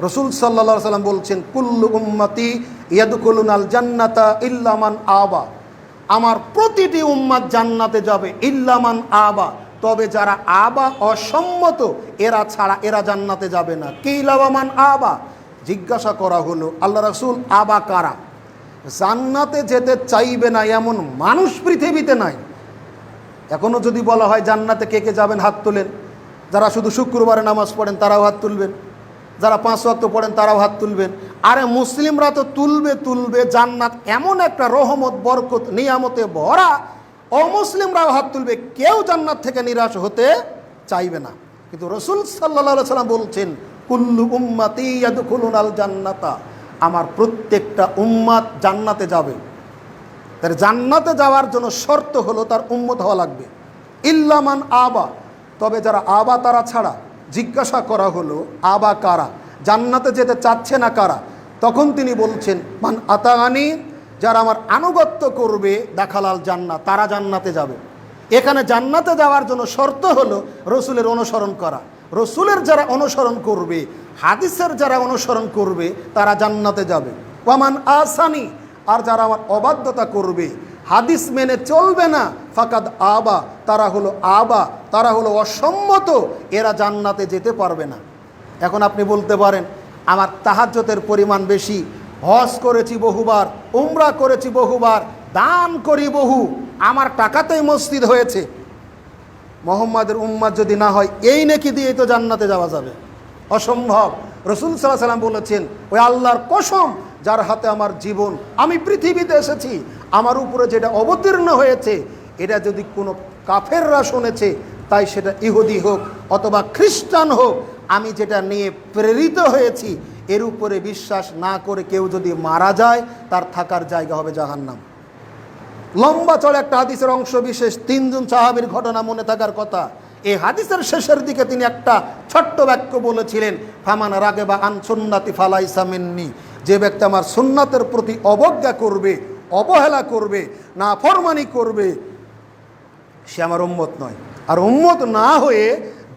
রাসূল সাল্লাল্লাহু আলাইহি সাল্লাম বলছেন, কুল্লু উম্মতি ইয়াদখুলুনাল জান্নাতা ইল্লা মান আবা, আমার প্রতিটি উম্মাত জান্নাতে যাবে, ইল্লা মান আবা, তবে যারা আবা অসম্মত এরা ছাড়া এরা জান্নাতে যাবে না। কিলা ওয়া মান আবা, জিজ্ঞাসা করা হলো আল্লাহ রাসূল আবা কারা? জান্নাতে যেতে চাইবে না এমন মানুষ পৃথিবীতে নাই। এখনো যদি বলা হয় জান্নাতে কে কে যাবেন হাত তোলেন, যারা শুধু শুক্রবারে নামাজ পড়েন তারাও হাত তুলবেন, যারা 5 ওয়াক্ত পড়েন তারাও হাত তুলবেন। আরে মুসলিমরা তো তুলবে, জান্নাত এমন একটা রহমত বরকত নিয়ামতে ভরা, অমুসলিমরাও হাত তুলবে, কেউ জান্নাত থেকে নিরাশ হতে চাইবে না। কিন্তু রাসূল সাল্লাল্লাহু আলাইহি সাল্লাম বলছেন, কুল্লু উম্মতি ইয়াদখুলুনাল জান্নাতা, আমার প্রত্যেকটা উম্মাত জান্নাতে যাবে। তার জান্নাতে যাওয়ার জন্য শর্ত হলো তার উম্মত হওয়া লাগবে। ইল্লা মান আবা, তবে যারা আবা তারা ছাড়া। জিজ্ঞাসা করা হলো আবা কারা, জান্নাতে যেতে চাচ্ছে না কারা? তখন তিনি বলছেন, মান আতাআনি, যারা আমার আনুগত্য করবে দাখালাল জান্নাত, তারা জান্নাতে যাবে। এখানে জান্নাতে যাওয়ার জন্য শর্ত হলো রসুলের অনুসরণ করা। রসুলের যারা অনুসরণ করবে, হাদিসের যারা অনুসরণ করবে তারা জান্নাতে যাবে। ওয়ামান আসানি, আর যারা আমার অবাধ্যতা করবে, হাদিস মেনে চলবে না, ফাকাদ আবা, তারা হলো আবা, তারা হলো অসম্মত, এরা জান্নাতে যেতে পারবে না। এখন আপনি বলতে পারেন, আমার তাহাজ্জুদের পরিমাণ বেশি, হজ করেছি বহুবার, উমরা করেছি বহুবার, দান করি বহু, আমার টাকাতেই মসজিদ হয়েছে। মুহাম্মাদের উম্মাত যদি না হয় এই নেকি দিয়েই তো জান্নাতে যাওয়া যাবে? অসম্ভব। রাসূল সাল্লাল্লাহু আলাইহি সাল্লাম বলেছেন, ওই আল্লাহর কসম যার হাতে আমার জীবন, আমি পৃথিবীতে এসেছি, আমার উপরে যেটা অবতীর্ণ হয়েছে এটা যদি কোনো কাফেররা শুনেছে, তাই সেটা ইহুদি হোক অথবা খ্রিস্টান হোক, আমি যেটা নিয়ে প্রেরিত হয়েছি এর উপরে বিশ্বাস না করে কেউ যদি মারা যায় তার থাকার জায়গা হবে জাহান্নাম। লম্বা চড়া একটা হাদিসের অংশ বিশেষ, 3 জন সাহাবীর ঘটনা মনে থাকার কথা। এই হাদিসের শেষের দিকে তিনি একটা ছোট্ট বাক্য বলেছিলেন, ফামান রাগিবা আন সুন্নতি ফালাইসা মিন্নি, যে ব্যক্তি আমার সুন্নাতের প্রতি অবজ্ঞা করবে, অবহেলা করবে, নাফরমানি করবে, সে আমার উম্মত নয়। আর উম্মত না হয়ে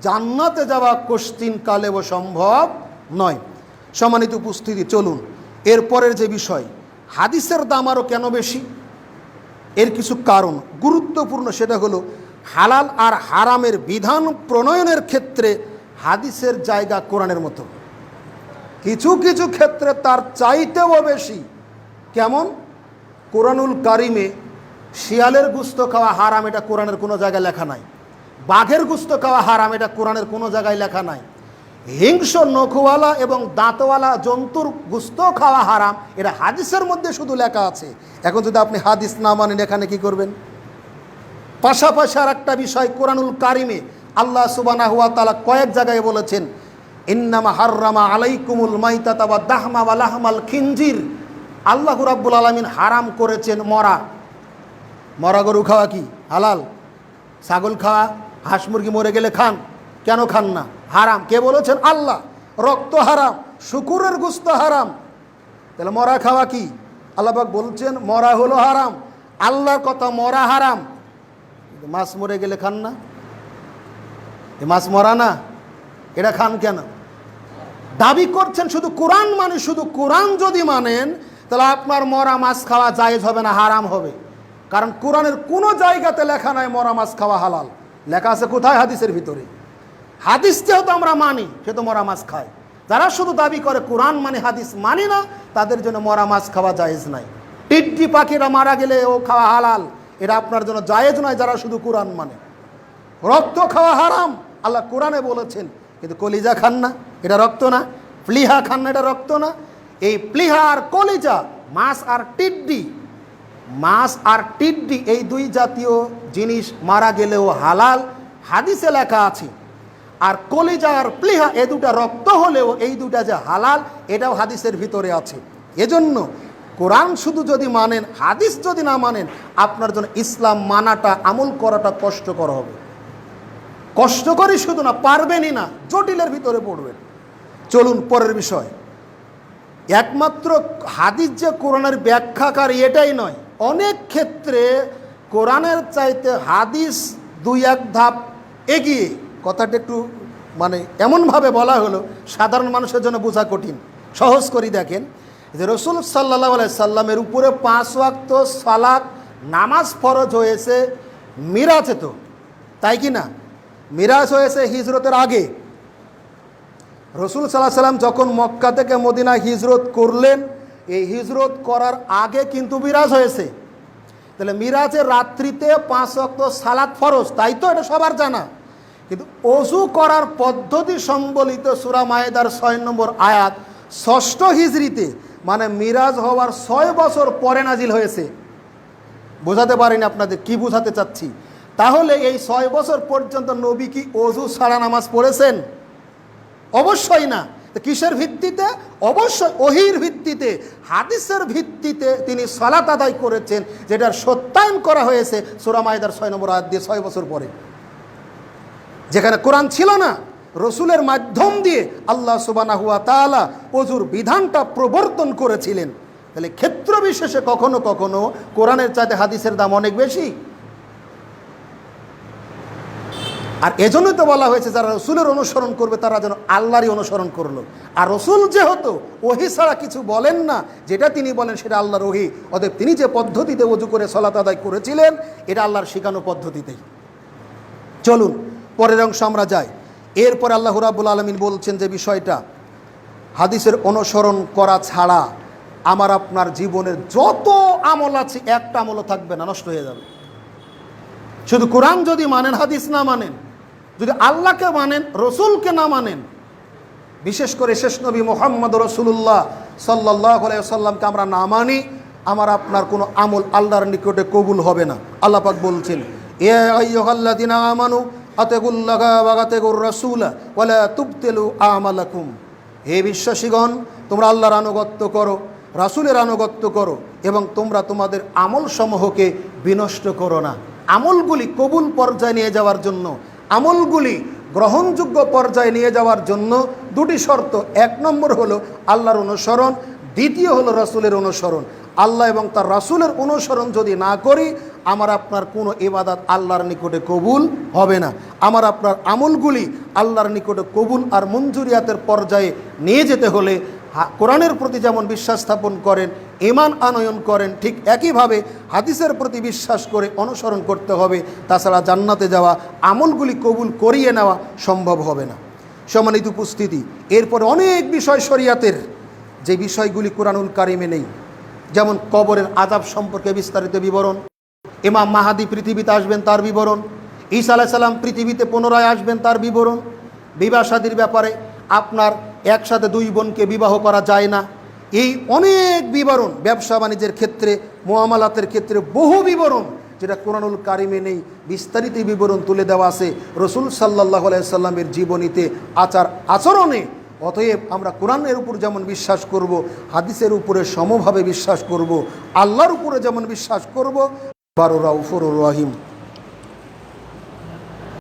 জান্নাতে যাওয়া কোশ্চিন কালেও সম্ভব নয়। সম্মানিত উপস্থিতি, চলুন এরপরের যে বিষয়, হাদিসের দাম আরও কেন বেশি, এর কিছু কারণ গুরুত্বপূর্ণ। সেটা হলো হালাল আর হারামের বিধান প্রণয়নের ক্ষেত্রে হাদিসের জায়গা কোরআনের মতো, কিছু কিছু ক্ষেত্রে তার চাইতেও বেশি। কেমন? কোরআনুল কারিমে শিয়ালের গুস্ত খাওয়া হারাম, এটা কোরআনের কোনো জায়গায় লেখা নাই। বাঘের গুস্ত খাওয়া হারাম, এটা কোরআনের কোনো জায়গায় লেখা নাই। হিংস্র নখওয়ালা এবং দাঁতওয়ালা জন্তুর গুস্ত খাওয়া হারাম, এটা হাদিসের মধ্যে শুধু লেখা আছে। এখন যদি আপনি হাদিস না মানেন এখানে কি করবেন? পাশাপাশি আর একটা বিষয়, কোরআনুল কারিমে আল্লাহ সুবহানাহু ওয়া তাআলা কয়েক জায়গায় বলেছেন, ইন্নামা হাররামা আলাইকুমুল মাইতাতা ওয়া দাহমা ওয়া লাহমাল খিনজির, আল্লাহ রাব্বুল আলামিন হারাম করেছেন মরা গরু খাওয়া কি হালাল? ছাগল খাওয়া, হাঁস মুরগি মরে গেলে খান, কেন খান না? হারাম। কে বলেছেন? আল্লাহ। রক্ত হারাম, শুকুরের গোশত হারাম, তাহলে মরা খাওয়া কি? আল্লাহ পাক বলছেন মরা হলো হারাম, আল্লাহর কথা মরা হারাম। মাছ মরে গেলে খান না? এ মাছ মরা না, এটা খান কেন? দাবি করছেন শুধু কোরআন মানে, শুধু কোরআন যদি মানেন তাহলে আপনার মরা মাছ খাওয়া জায়েজ হবে না, হারাম হবে। কারণ কোরআনের কোনো জায়গাতে লেখা নাই মরা মাছ খাওয়া হালাল। লেখা আছে কোথায়? হাদিসের ভিতরে। হাদিস যেহেতু আমরা মানি, সে তো মরা মাছ খায়। যারা শুধু দাবি করে কোরআন মানে হাদিস মানি না, তাদের জন্য মরা মাছ খাওয়া জায়েজ নাই। টিট্টি পাখিরা মারা গেলে ও খাওয়া হালাল, এটা আপনার জন্য জায়েজ নয় যারা শুধু কোরআন মানে। রক্ত খাওয়া হারাম আল্লাহ কোরআনে বলেছেন, কিন্তু কলিজা খান না, এটা রক্ত না। প্লিহা খান না, এটা রক্ত না। এই প্লিহা আর কলিজা, মাছ আর টিড্ডি এই দুই জাতীয় জিনিস মারা গেলেও হালাল, হাদিসে লেখা আছে। আর কলিজা আর প্লিহা এ দুটা রক্ত হলেও এই দুটা যে হালাল এটাও হাদিসের ভিতরে আছে। এজন্য কোরআন শুধু যদি মানেন, হাদিস যদি না মানেন, আপনার জন্য ইসলাম মানাটা, আমল করাটা কষ্টকর হবে। কষ্টকরই শুধু না, পারবেনই না, জটিলের ভিতরে পড়বেন। চলুন পরের বিষয়। একমাত্র হাদিস যে কোরআনের ব্যাখ্যাকারী এটাই নয়, অনেক ক্ষেত্রে কোরআনের চাইতে হাদিস দুই এক ধাপ এগিয়ে। কথাটা একটু মানে এমনভাবে বলা হলো সাধারণ মানুষের জন্য বোঝা কঠিন। সহজ করে দেখেন যে রাসূল সাল্লাল্লাহু আলাইহি সাল্লামের উপরে 5 ওয়াক্ত সালাত নামাজ ফরজ হয়েছে মিরাজে, তো তাই কি না? মিরাজ হয়েছে হিজরতের আগে। রাসূল সাল্লাল্লাহু আলাইহি সাল্লাম যখন মক্কা থেকে মদিনা হিজরত করলেন, এই হিজরত করার আগে কিন্তু মিরাজ হয়েছে। তাহলে মিরাজের রাত্রিতে 5 ওয়াক্ত সালাত ফরজ, তাই তো? এটা সবার জানা। কিন্তু ওযু করার পদ্ধতি সম্বলিত সূরা মায়েদার 6 নম্বর আয়াত 6ষ্ঠ হিজরিতে, মানে মিরাজ হওয়ার 6 বছর পরে নাজিল হয়েছে। বোঝাতে পারিনি আপনাদের কি বোঝাতে চাচ্ছি। তাহলে এই 6 বছর পর্যন্ত নবী কি ওযু ছাড়া নামাজ পড়েছেন? অবশ্যই না। তো কিসের ভিত্তিতে? অবশ্যই ওহীর ভিত্তিতে, হাদিসের ভিত্তিতে তিনি সালাত আদায় করেছেন, যেটার সত্যায়ন করা হয়েছে সূরা মায়েদার 6 নম্বর আয়াত দিয়ে 6 বছর পরে। যেখানে কোরআন ছিল না, রসুলের মাধ্যম দিয়ে আল্লাহ সুবহানাহু ওয়া তাআলা ওযুর বিধানটা প্রবর্তন করেছিলেন। তাহলে ক্ষেত্র বিশেষে কখনো কখনো কোরআনের চাইতে হাদিসের দাম অনেক বেশি। আর এজন্যই তো বলা হয়েছে যারা রসুলের অনুসরণ করবে তারা যেন আল্লাহরই অনুসরণ করলো। আর রসুল যেহেতু ওহী ছাড়া কিছু বলেন না, যেটা তিনি বলেন সেটা আল্লাহর ওহী। অতএব তিনি যে পদ্ধতিতে ওযু করে সালাত আদায় করেছিলেন এটা আল্লাহর শেখানো পদ্ধতিতেই। চলুন পরের অংশ আমরা যাই। এরপরে আল্লাহ রাব্বুল আলামিন বলছেন যে বিষয়টা, হাদিসের অনুসরণ করা ছাড়া আমার আপনার জীবনের যত আমল আছে একটা আমলও থাকবে না, নষ্ট হয়ে যাবে। শুধু কোরআন যদি মানেন, হাদিস না মানেন, যদি আল্লাহকে মানেন, রসুলকে না মানেন, বিশেষ করে শেষ নবী মুহাম্মদ রাসূলুল্লাহ সাল্লাল্লাহু আলাইহি ওয়াসাল্লামকে আমরা না মানি, আমার আপনার কোনো আমল আল্লাহর নিকটে কবুল হবে না। আল্লাহ পাক বলছেন, ইয়া আইয়ুহাল্লাযিনা আমানু আতিকুল্লাহা ওয়া আতিকুর রাসূলা ওয়া লা তুবতিলু আমালাকুম। হে বিশ্বাসীগণ, তোমরা আল্লাহর আনুগত্য করো, রাসূলের আনুগত্য করো, এবং তোমরা তোমাদের আমল সমূহকে বিনষ্ট করো না। আমলগুলি কবুল পর্যায়ে নিয়ে যাওয়ার জন্য, আমলগুলি গ্রহণযোগ্য পর্যায়ে নিয়ে যাওয়ার জন্য দুটি শর্ত। 1 নম্বর হলো আল্লাহর অনুসরণ, দ্বিতীয় হলো রাসূলের অনুসরণ। আল্লাহ এবং তার রাসূলের অনুসরণ যদি না করি, আমার আপনার কোনো ইবাদত আল্লাহর নিকটে কবুল হবে না। আমার আপনার আমলগুলি আল্লাহর নিকটে কবুল আর মঞ্জুরিয়াতের পর্যায়ে নিয়ে যেতে হলে কোরআনের প্রতি যেমন বিশ্বাস স্থাপন করেন, ঈমান আনয়ন করেন, ঠিক একইভাবে হাদিসের প্রতি বিশ্বাস করে অনুসরণ করতে হবে। তাছাড়া জান্নাতে যাওয়া, আমলগুলি কবুল করিয়ে নেওয়া সম্ভব হবে না। সম্মানিত উপস্থিতি, এরপরে অনেক বিষয় শরিয়াতের যে বিষয়গুলি কোরআনুল কারিমে নেই, যেমন কবরের আযাব সম্পর্কে বিস্তারিত বিবরণ, ইমাম মাহাদি পৃথিবীতে আসবেন তার বিবরণ, ঈসা আলাইহিস সালাম পৃথিবীতে পুনরায় আসবেন তার বিবরণ, বিবাহ শাদীর ব্যাপারে আপনার একসাথে 2 বোনকে বিবাহ করা যায় না, এই অনেক বিবরণ, ব্যবসা বাণিজ্যের ক্ষেত্রে, মুআমালাতের ক্ষেত্রে বহু বিবরণ যেটা কোরআনুল কারিমে নেই, বিস্তারিত বিবরণ তুলে দেওয়া আছে রাসূল সাল্লাল্লাহু আলাইহি সাল্লামের জীবনীতে, আচার আচরণে। অতএব আমরা কোরআনের উপর যেমন বিশ্বাস করব, হাদিসের উপরে সমভাবে বিশ্বাস করব, আল্লাহর উপরে যেমন বিশ্বাস করব। বারো রাউফুর রহিম।